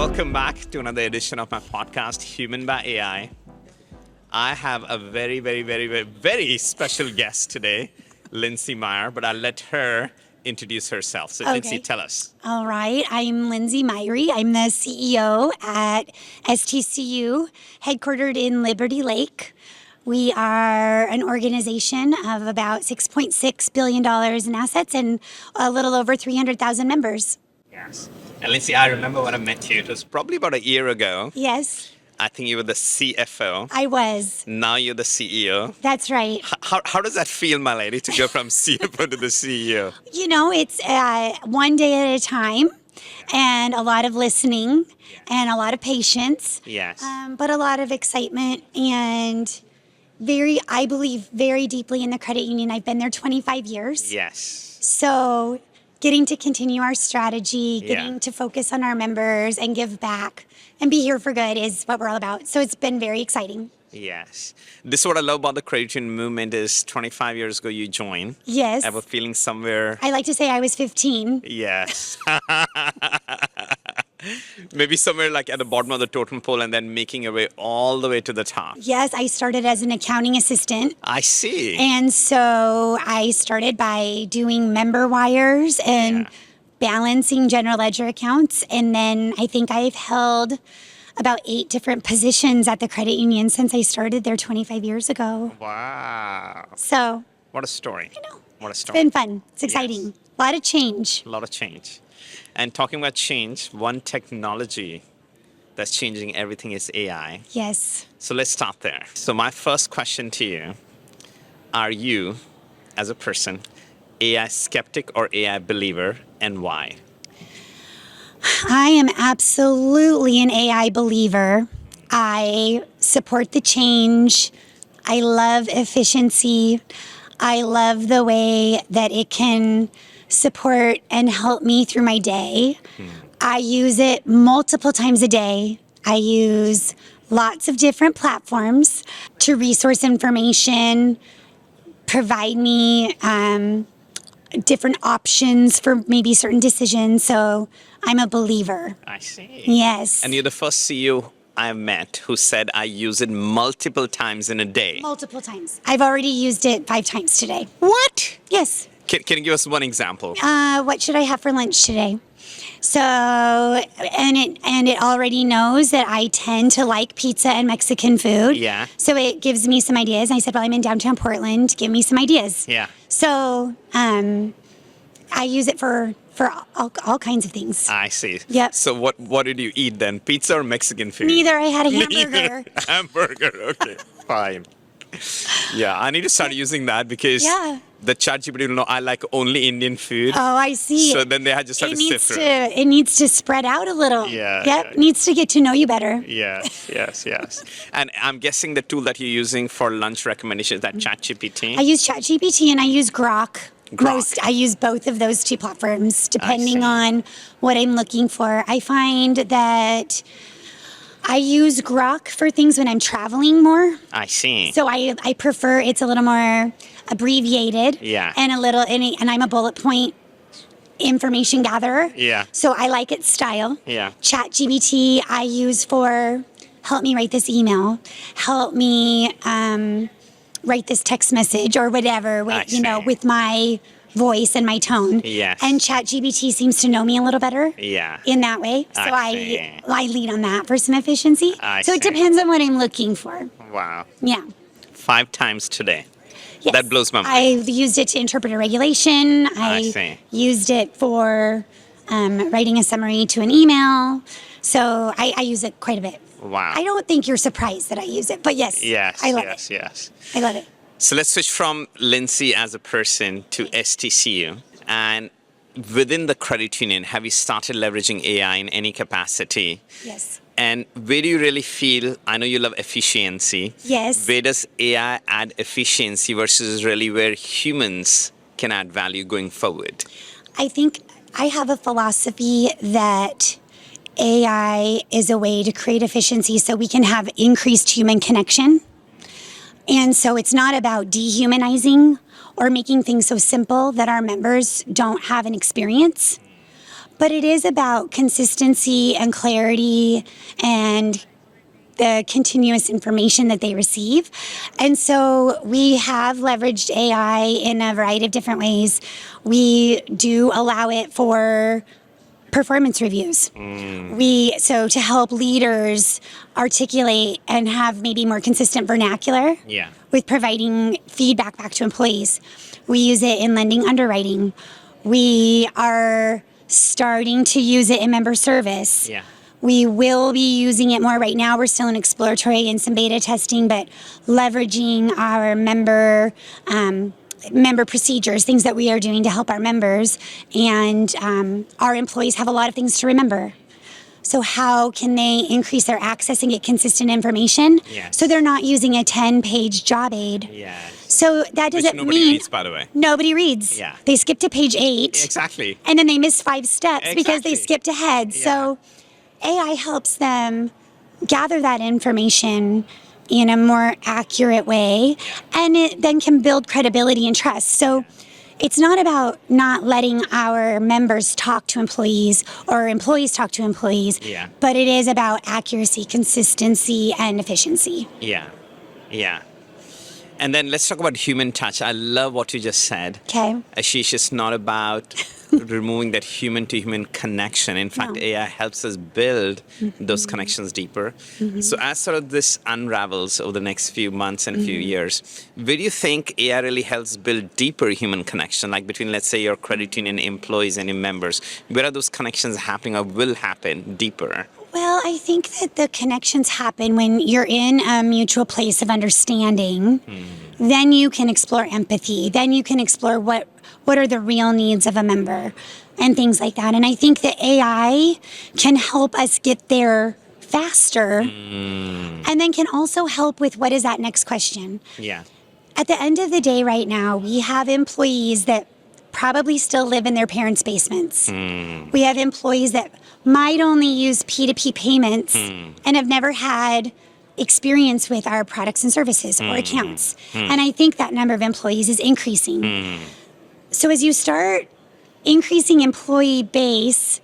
Welcome back to another edition of my podcast, Human by AI. I have a very special guest today, Lindsay Myhre, but I'll let her introduce herself. So, Lindsay, tell us. All right. I'm Lindsay Myhre. I'm the CEO at STCU, headquartered in Liberty Lake. We are an organization of about $6.6 billion in assets and a little over 300,000 members. Yes. And Lindsay, I remember when I met you. It was probably about a year ago. Yes. I think you were the CFO. I was. Now you're the CEO. That's right. How does that feel, my lady, to go from CFO to the CEO? You know, it's one day at a time and a lot of listening and a lot of patience. Yes. But a lot of excitement and I believe very deeply in the credit union. I've been there 25 years. Yes. So getting to continue our strategy, getting to focus on our members and give back and be here for good is what we're all about. So it's been very exciting. Yes. This is what I love about the credit union movement is 25 years ago you joined. Yes. I have a feeling somewhere. I like to say I was 15. Yes. Maybe somewhere like at the bottom of the totem pole and then making your way all the way to the top. Yes, I started as an accounting assistant. I see. And so I started by doing member wires and balancing general ledger accounts. And then I think I've held about 8 different positions at the credit union since I started there 25 years ago. Wow. So. What a story. I know. What a story. It's been fun. It's exciting. Yes. A lot of change. A lot of change. And talking about change, one technology that's changing everything is AI. Yes. So let's start there. So my first question to you, are you, as a person, AI skeptic or AI believer, and why? I am absolutely an AI believer. I support the change. I love efficiency. I love the way that it can support and help me through my day. I use it multiple times a day. I use lots of different platforms to resource information, provide me different options for maybe certain decisions. So I'm a believer. I see. Yes. And you're the first CEO I've met who said I use it multiple times in a day. Multiple times. I've already used it 5 times today. What? Yes. Can you give us one example? What should I have for lunch today? So, and it already knows that I tend to like pizza and Mexican food. Yeah. So it gives me some ideas. And I said, well, I'm in downtown Portland. Give me some ideas. Yeah. So, I use it for all kinds of things. I see. Yep. So what did you eat then? Pizza or Mexican food? Neither. I had a hamburger. Neither. Hamburger. Okay. Fine. Yeah, I need to start using that because the ChatGPT will know I like only Indian food. Oh, I see. So then they had just have to sift through. It needs to spread out a little. Yeah. Yep. Needs to get to know you better. Yes. And I'm guessing the tool that you're using for lunch recommendations is that ChatGPT? I use ChatGPT and I use Grok. I use both of those 2 platforms depending on what I'm looking for. I find that I use Grok for things when I'm traveling more. I see. So I prefer it's a little more abbreviated. Yeah. And and I'm a bullet point information gatherer. Yeah. So I like its style. Yeah. ChatGPT I use for help me write this email, help me write this text message or whatever with my voice and my tone. Yes. And ChatGPT seems to know me a little better. Yeah. In that way. So I lead on that for some efficiency. So it depends on what I'm looking for. Wow. Yeah. 5 times today. Yes. That blows my mind. I've used it to interpret a regulation. I see. Used it for writing a summary to an email. So I use it quite a bit. Wow. I don't think you're surprised that I use it, but yes. I love it. Yes. I love it. So let's switch from Lindsay as a person to STCU. And within the credit union, have you started leveraging AI in any capacity? Yes. And where do you really feel, I know you love efficiency. Yes. Where does AI add efficiency versus really where humans can add value going forward? I think I have a philosophy that AI is a way to create efficiency so we can have increased human connection. And so it's not about dehumanizing or making things so simple that our members don't have an experience. but it is about consistency and clarity and the continuous information that they receive. And so we have leveraged AI in a variety of different ways. We do allow it for performance reviews. So to help leaders articulate and have maybe more consistent vernacular with providing feedback back to employees. We use it in lending underwriting. We are starting to use it in member service. We will be using it more. Right now, we're still in exploratory and some beta testing, but leveraging our member procedures, things that we are doing to help our members. And our employees have a lot of things to remember. So how can they increase their access and get consistent information? So they're not using a 10-page job aid. So that doesn't Which nobody mean reads, by the way. Nobody reads. They skip to page 8. Exactly. And then they miss 5 steps because they skipped ahead. Yeah. So AI helps them gather that information in a more accurate way, and it then can build credibility and trust. So it's not about not letting our members talk to employees or employees talk to employees, but it is about accuracy, consistency, and efficiency. Yeah. And then let's talk about human touch. I love what you just said. Okay. Ashish, it's not about removing that human-to-human connection. In fact, No. AI helps us build those connections deeper. So as sort of this unravels over the next few months and few years, where do you think AI really helps build deeper human connection, like between, let's say, your credit union employees and your members? Where are those connections happening or will happen deeper? Well, I think that the connections happen when you're in a mutual place of understanding. Then you can explore empathy. Then you can explore what are the real needs of a member and things like that. And I think that AI can help us get there faster and then can also help with what is that next question. At the end of the day right now, we have employees that probably still live in their parents' basements. We have employees that might only use P2P payments and have never had experience with our products and services or accounts. And I think that number of employees is increasing. So as you start increasing employee base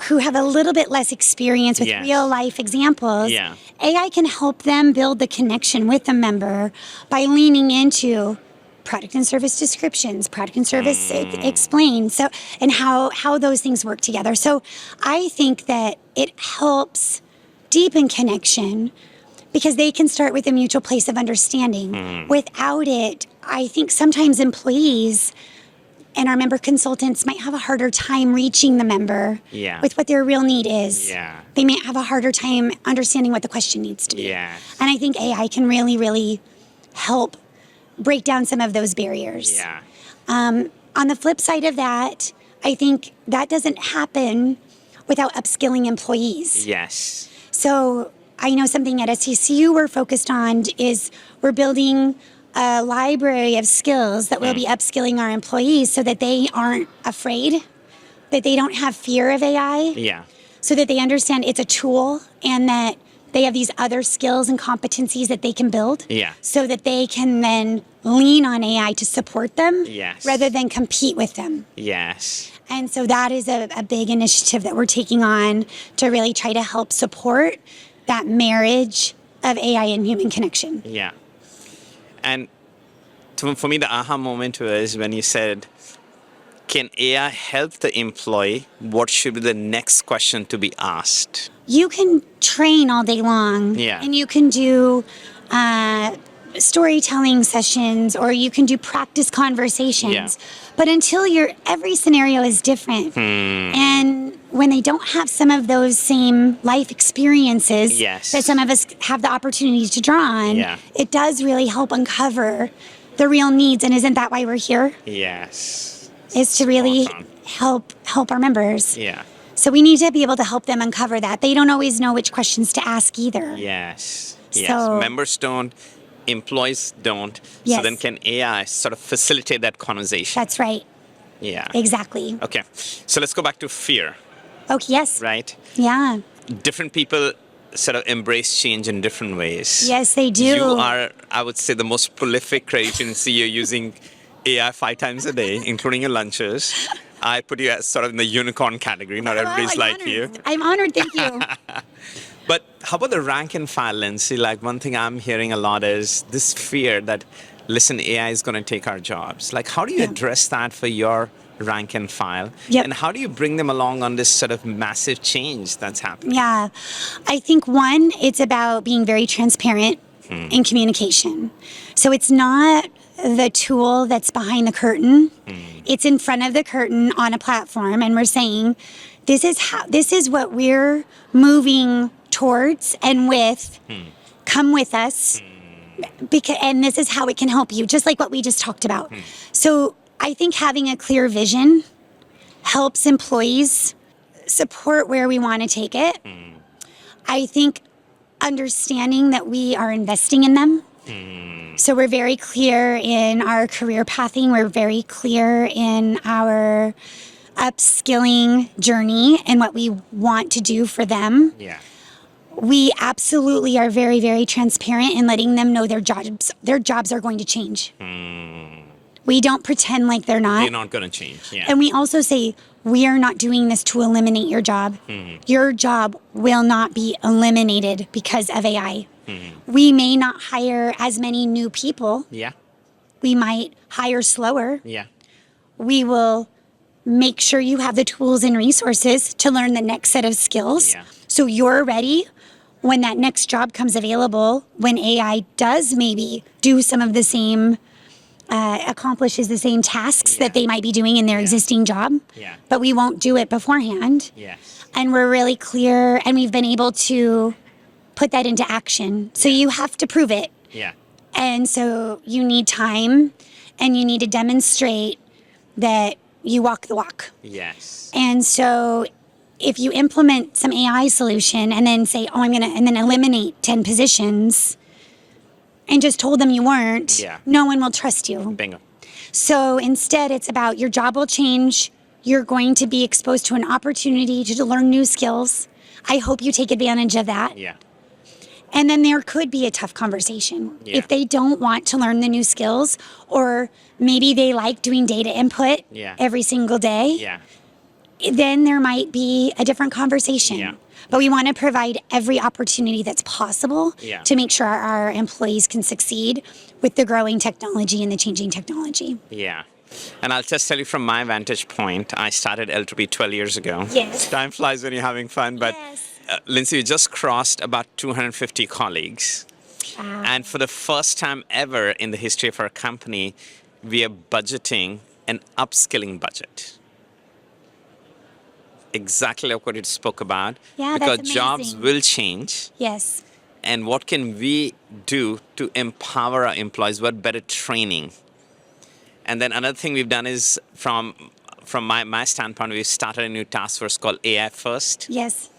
who have a little bit less experience with real life examples, AI can help them build the connection with the member by leaning into product and service descriptions, product and service explained, so and how those things work together. So I think that it helps deepen connection because they can start with a mutual place of understanding. Without it, I think sometimes employees and our member consultants might have a harder time reaching the member with what their real need is. They may have a harder time understanding what the question needs to be. And I think AI can really, really help break down some of those barriers. On the flip side of that, I think that doesn't happen without upskilling employees. So I know something at STCU we're focused on is we're building a library of skills that will be upskilling our employees so that they aren't afraid, that they don't have fear of AI, so that they understand it's a tool and that they have these other skills and competencies that they can build so that they can then lean on AI to support them rather than compete with them. And so that is a big initiative that we're taking on to really try to help support that marriage of AI and human connection. And for me, the aha moment was when you said, can AI help the employee? What should be the next question to be asked? You can train all day long, and you can do storytelling sessions, or you can do practice conversations. But until every scenario is different, and when they don't have some of those same life experiences that some of us have the opportunity to draw on, it does really help uncover the real needs. And isn't that why we're here? Is to really help our members. So we need to be able to help them uncover that. They don't always know which questions to ask either. So, members don't, employees don't. So then can AI sort of facilitate that conversation? That's right. Exactly. Okay. So let's go back to fear. Okay, yes. Right? Yeah. Different people sort of embrace change in different ways. Yes, they do. You are, I would say, the most prolific credit union CEO using AI 5 times a day, including your lunches. I put you as sort of in the unicorn category. Not everybody's I'm like honored. you. I'm honored. Thank you. But how about the rank and file, Lindsay? Like one thing I'm hearing a lot is this fear that, listen, AI is going to take our jobs. Like how do you Yeah. address that for your rank and file? Yep. And how do you bring them along on this sort of massive change that's happening? Yeah. I think one, it's about being very transparent in communication. So it's not the tool that's behind the curtain. It's in front of the curtain on a platform, and we're saying, this is what we're moving towards and with. Come with us. And this is how it can help you, just like what we just talked about. So I think having a clear vision helps employees support where we want to take it. I think understanding that we are investing in them. So we're very clear in our career pathing. We're very clear in our upskilling journey and what we want to do for them. Yeah. We absolutely are very, very transparent in letting them know their jobs are going to change. We don't pretend like they're not. They're not going to change. Yeah. And we also say, we are not doing this to eliminate your job. Your job will not be eliminated because of AI. We may not hire as many new people. Yeah. We might hire slower. Yeah. We will make sure you have the tools and resources to learn the next set of skills. Yeah. So you're ready when that next job comes available, when AI does maybe do some of the same, accomplishes the same tasks that they might be doing in their existing job. Yeah. But we won't do it beforehand. Yes. And we're really clear, and we've been able to put that into action. So you have to prove it. Yeah. And so you need time, and you need to demonstrate that you walk the walk. Yes. And so if you implement some AI solution and then say, oh, and then eliminate 10 positions and just told them you weren't, no one will trust you. Bingo. So instead, it's about your job will change. You're going to be exposed to an opportunity to learn new skills. I hope you take advantage of that. Yeah. And then there could be a tough conversation. Yeah. If they don't want to learn the new skills, or maybe they like doing data input every single day, Yeah. then there might be a different conversation. Yeah. But we want to provide every opportunity that's possible Yeah. to make sure our employees can succeed with the growing technology and the changing technology. Yeah. And I'll just tell you from my vantage point, I started Eltropy 12 years ago. Yes. Time flies when you're having fun, but Yes. Lindsay, we just crossed about 250 colleagues. Wow. And for the first time ever in the history of our company, we are budgeting an upskilling budget. Exactly like what you spoke about. Yeah, because that's jobs amazing. will change. Yes. And what can we do to empower our employees? What better training? And then another thing we've done is from my standpoint, we've started a new task force called AI First. Yes.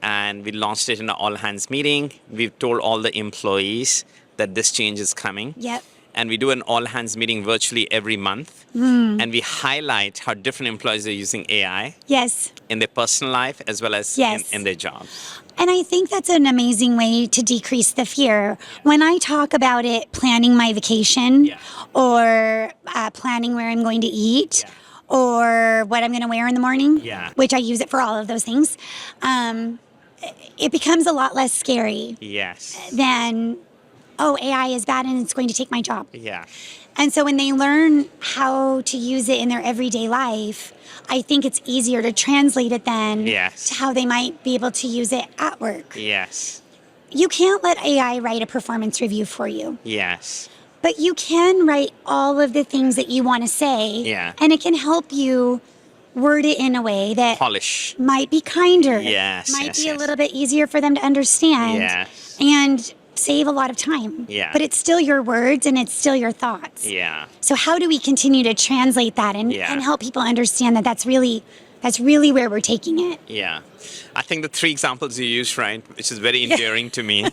And we launched it in an all-hands meeting. We've told all the employees that this change is coming. Yep. And we do an all-hands meeting virtually every month. And we highlight how different employees are using AI Yes. in their personal life as well as Yes. in their jobs. And I think that's an amazing way to decrease the fear. When I talk about it, planning my vacation or planning where I'm going to eat or what I'm going to wear in the morning, which I use it for all of those things, it becomes a lot less scary Yes. than, oh, AI is bad and it's going to take my job. Yeah. And so when they learn how to use it in their everyday life, I think it's easier to translate it then Yes. to how they might be able to use it at work. Yes. You can't let AI write a performance review for you, Yes. but you can write all of the things that you want to say, Yeah. and it can help you word it in a way that Polish. might be kinder, Yes, might yes, be a yes. little bit easier for them to understand, Yes. and save a lot of time. Yeah. But it's still your words and it's still your thoughts. Yeah. So how do we continue to translate that and help people understand that that's really where we're taking it? Yeah. I think the three examples you used, right, which is very endearing to me.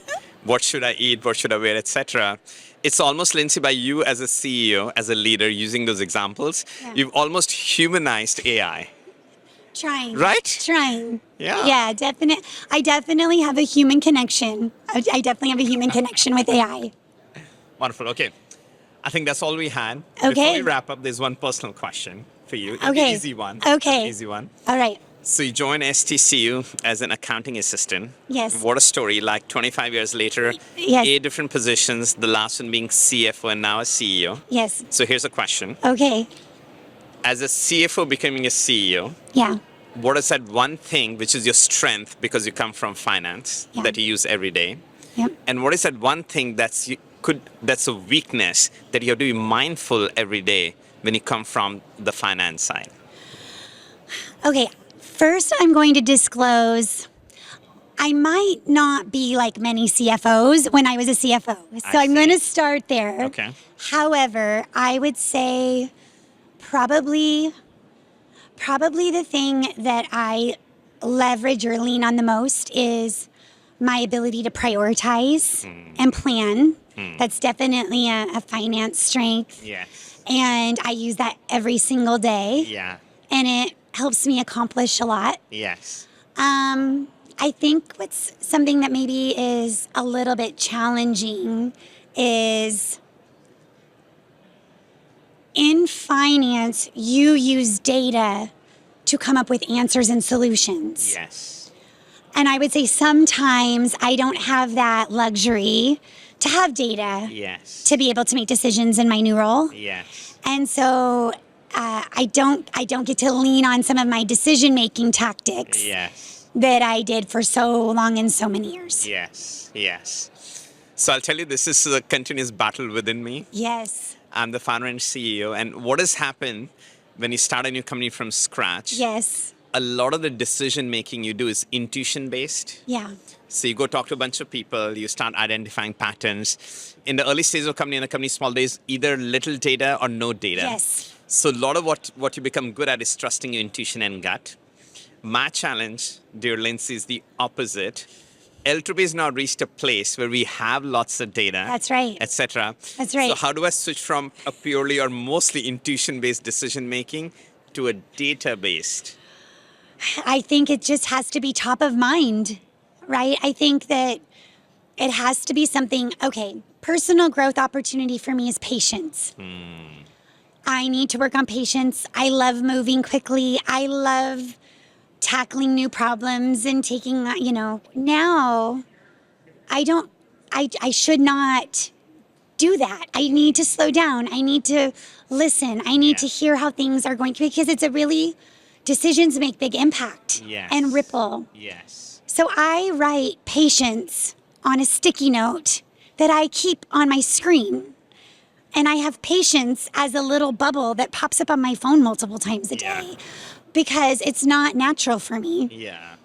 What should I eat? What should I wear, etc. It's almost, Lindsay, by you as a CEO, as a leader, using those examples, you've almost humanized AI. Trying. Right? Trying. Yeah. Yeah, definitely. I definitely have a human connection. I definitely have a human connection with AI. Wonderful. Okay. I think that's all we had. Okay. Before we wrap up, there's one personal question for for you. Okay. Easy one. Okay. Easy one. All right. So you joined STCU as an accounting assistant. Yes. What a story. Like 25 years later, Yes. 8 different positions, the last one being CFO and now a CEO. Yes. So here's a question. Okay. As a CFO becoming a CEO, Yeah. what is that one thing which is your strength because you come from finance Yeah. that you use every day? Yep. And what is that one thing that's a weakness that you have to be mindful every day when you come from the finance side? Okay. First, I'm going to disclose I might not be like many CFOs when I was a CFO. So I'm going to start there. Okay. However, I would say probably the thing that I leverage or lean on the most is my ability to prioritize and plan. That's definitely a finance strength. Yes. And I use that every single day. Yeah. And it helps me accomplish a lot. Yes. I think what's something that maybe is a little bit challenging is in finance, you use data to come up with answers and solutions. Yes. And I would say sometimes I don't have that luxury to have data Yes. to be able to make decisions in my new role. Yes. And so I don't get to lean on some of my decision-making tactics Yes. that I did for so long and so many years. Yes. Yes. So I'll tell you, this is a continuous battle within me. Yes. I'm the founder and CEO. And what has happened when you start a new company from scratch? Yes. A lot of the decision making you do is intuition based. Yeah. So you go talk to a bunch of people, you start identifying patterns. In the early stages of company, in a company small days, either little data or no data. Yes. So a lot of what you become good at is trusting your intuition and gut. My challenge, dear Lindsay, is the opposite. Eltropy has now reached a place where we have lots of data. That's right. Etc. That's right. So how do I switch from a purely or mostly intuition-based decision making to a data-based? I think it just has to be top of mind, right? I think that it has to be something, okay, personal growth opportunity for me is patience. I need to work on patience. I love moving quickly. I love tackling new problems and taking, now I should not do that. I need to slow down. I need to listen. I need to hear how things are going because decisions make big impact and ripple. Yes. So I write patience on a sticky note that I keep on my screen. And I have patience as a little bubble that pops up on my phone multiple times a day because it's not natural for me. Yeah.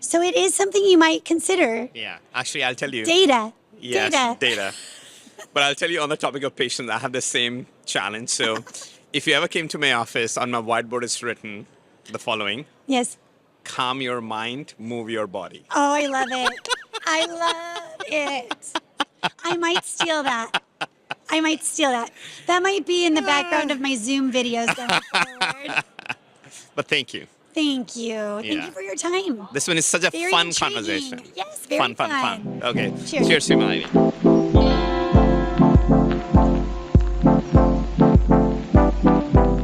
So it is something you might consider. Yeah. Actually, I'll tell you. Data. Yes, data. But I'll tell you on the topic of patience, I have the same challenge. So if you ever came to my office, on my whiteboard is written the following. Yes. Calm your mind, move your body. Oh, I love it. I love it. I might steal that. That might be in the background of my Zoom videos going forward. But thank you. Thank you. Thank you for your time. This one is such a Very fun intriguing. conversation. Yes, very fun. Okay. Cheers. Cheers, Humanizes.